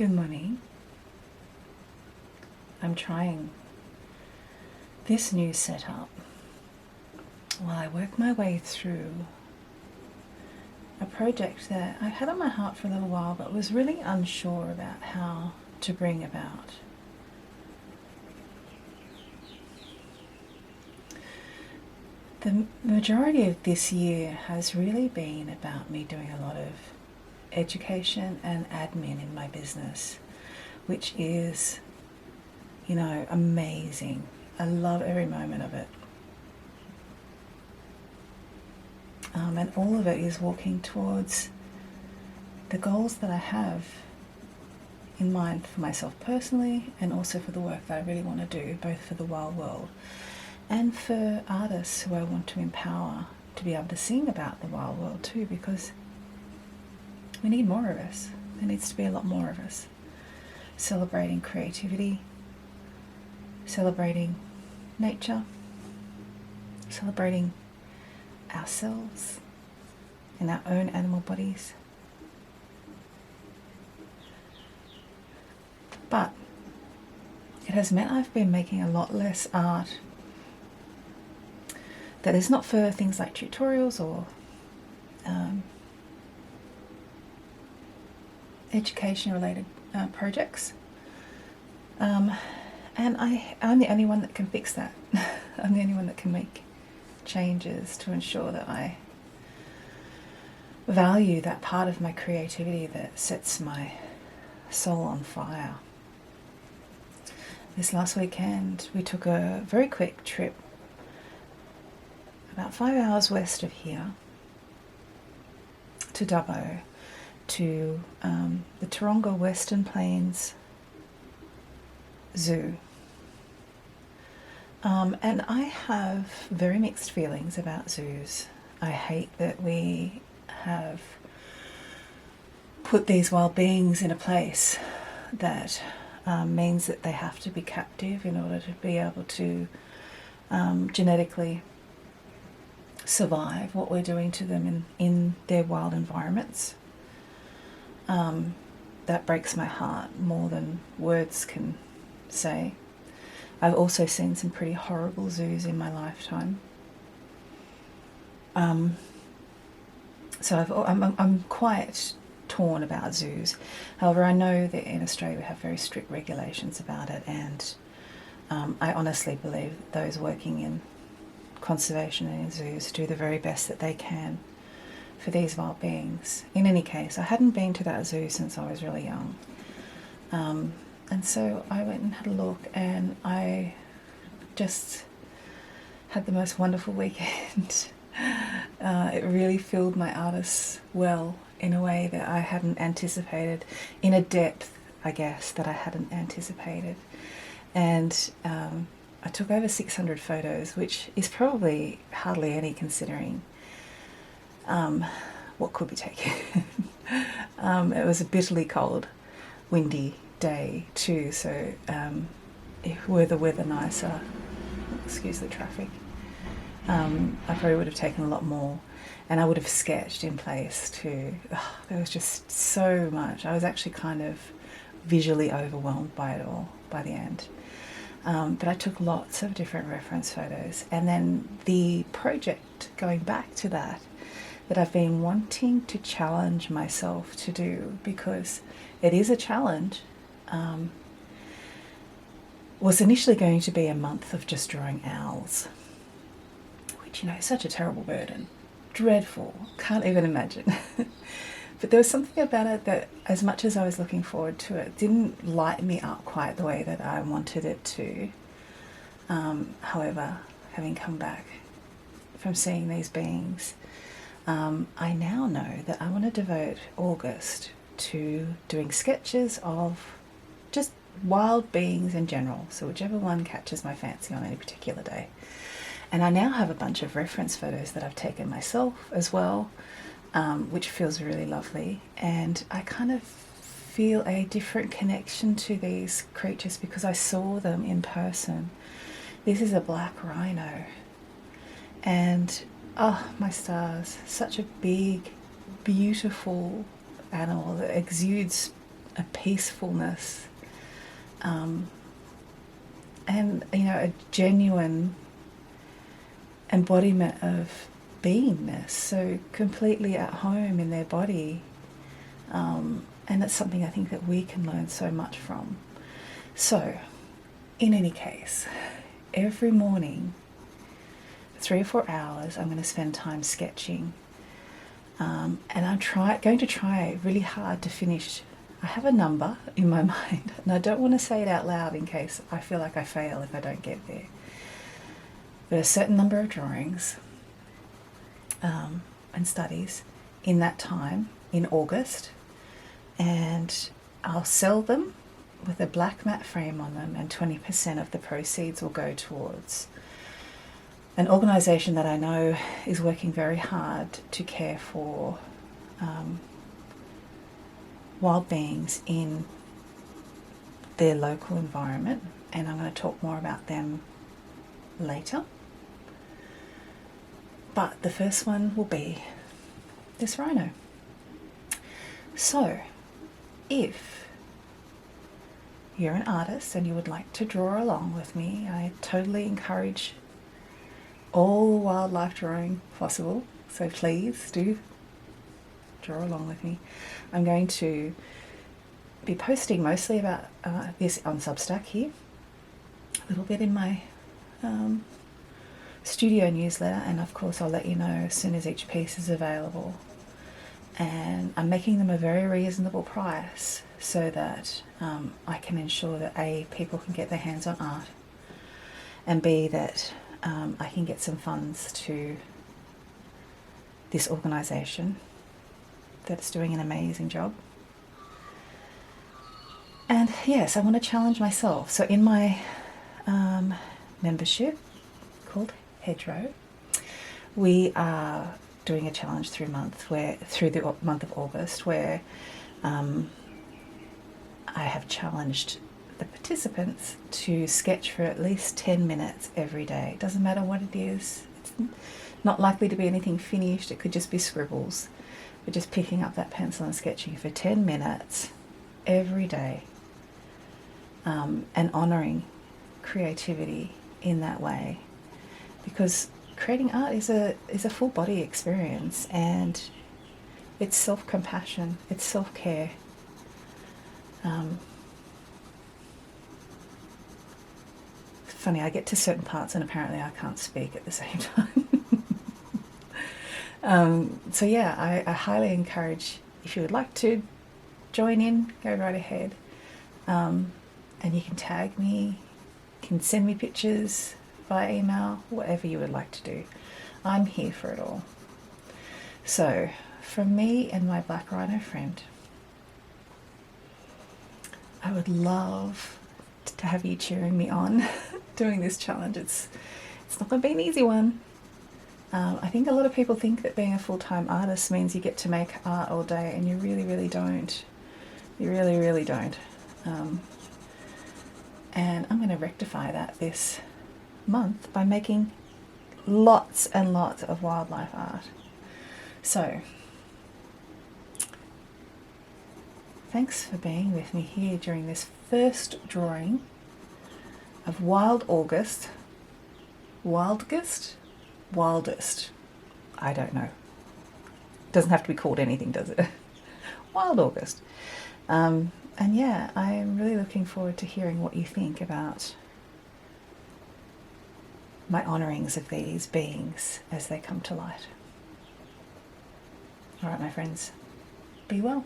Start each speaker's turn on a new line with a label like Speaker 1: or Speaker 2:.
Speaker 1: Good morning. I'm trying this new setup while I work my way through a project that I've had on my heart for a little while but was really unsure about how to bring about. The majority of this year has really been about me doing a lot of education and admin in my business, which is, amazing. I love every moment of it. And all of it is walking towards the goals that I have in mind for myself personally, and also for the work that I really want to do, both for the wild world and for artists who I want to empower to be able to sing about the wild world too, because we need more of us. There needs to be a lot more of us. Celebrating creativity, celebrating nature, celebrating ourselves in our own animal bodies. But it has meant I've been making a lot less art that is not for things like tutorials or education related projects. And I'm the only one that can fix that. I'm the only one that can make changes to ensure that I value that part of my creativity that sets my soul on fire. This last weekend we took a very quick trip about 5 hours west of here to Dubbo, to the Taronga Western Plains Zoo. And I have very mixed feelings about zoos. I hate that we have put these wild beings in a place that means that they have to be captive in order to be able to genetically survive what we're doing to them in their wild environments. That breaks my heart more than words can say. I've also seen some pretty horrible zoos in my lifetime. So I'm quite torn about zoos. However, I know that in Australia we have very strict regulations about it, and I honestly believe those working in conservation and in zoos do the very best that they can for these wild beings. In any case, I hadn't been to that zoo since I was really young. And so I went and had a look, and I just had the most wonderful weekend. It really filled my artist's well in a way that I hadn't anticipated, in a depth, I guess, that I hadn't anticipated. And I took over 600 photos, which is probably hardly any considering what could be taken. It was a bitterly cold, windy day too, so were the weather nicer, excuse the traffic, I probably would have taken a lot more, and I would have sketched in place too. There was just so much. I was actually kind of visually overwhelmed by it all by the end. But I took lots of different reference photos, and then the project going back to that I've been wanting to challenge myself to do, because it is a challenge, was initially going to be a month of just drawing owls, which, is such a terrible burden. Dreadful. Can't even imagine. But there was something about it that, as much as I was looking forward to it, didn't light me up quite the way that I wanted it to. However, having come back from seeing these beings, I now know that I want to devote August to doing sketches of just wild beings in general, so whichever one catches my fancy on any particular day. And I now have a bunch of reference photos that I've taken myself as well, which feels really lovely, and I kind of feel a different connection to these creatures because I saw them in person. This is a black rhino, and oh my stars, such a big, beautiful animal that exudes a peacefulness, and a genuine embodiment of beingness, so completely at home in their body. And it's something I think that we can learn so much from. So, in any case, every morning, 3 or 4 hours, I'm going to spend time sketching. And I'm going to try really hard to finish. I have a number in my mind, and I don't want to say it out loud in case I feel like I fail if I don't get there. But a certain number of drawings and studies in that time, in August, and I'll sell them with a black matte frame on them, and 20% of the proceeds will go towards an organisation that I know is working very hard to care for wild beings in their local environment, and I'm going to talk more about them later. But the first one will be this rhino. So, if you're an artist and you would like to draw along with me, I totally encourage all the wildlife drawing possible, so please do draw along with me. I'm going to be posting mostly about this on Substack here, a little bit in my studio newsletter, and of course I'll let you know as soon as each piece is available. And I'm making them a very reasonable price so that I can ensure that A, people can get their hands on art, and B, that I can get some funds to this organisation that's doing an amazing job. And yes, I want to challenge myself. So in my membership called Hedgerow, we are doing a challenge through the month of August, where I have challenged the participants to sketch for at least 10 minutes every day. It doesn't matter what it is. It's not likely to be anything finished. It could just be scribbles. But just picking up that pencil and sketching for 10 minutes every day, and honouring creativity in that way. Because creating art is a full body experience, and it's self-compassion, it's self-care. Funny, I get to certain parts and apparently I can't speak at the same time. So yeah, I highly encourage, if you would like to join in, go right ahead. And you can tag me, you can send me pictures via email, whatever you would like to do. I'm here for it all. So, from me and my black rhino friend, I would love to have you cheering me on doing this challenge. It's not going to be an easy one. I think a lot of people think that being a full-time artist means you get to make art all day, and you really, really don't. You really, really don't. And I'm going to rectify that this month by making lots and lots of wildlife art. So, thanks for being with me here during this first drawing of Wild August. Wildest? I don't know. Doesn't have to be called anything, does it? Wild August. And yeah, I'm really looking forward to hearing what you think about my honourings of these beings as they come to light. All right, my friends, be well.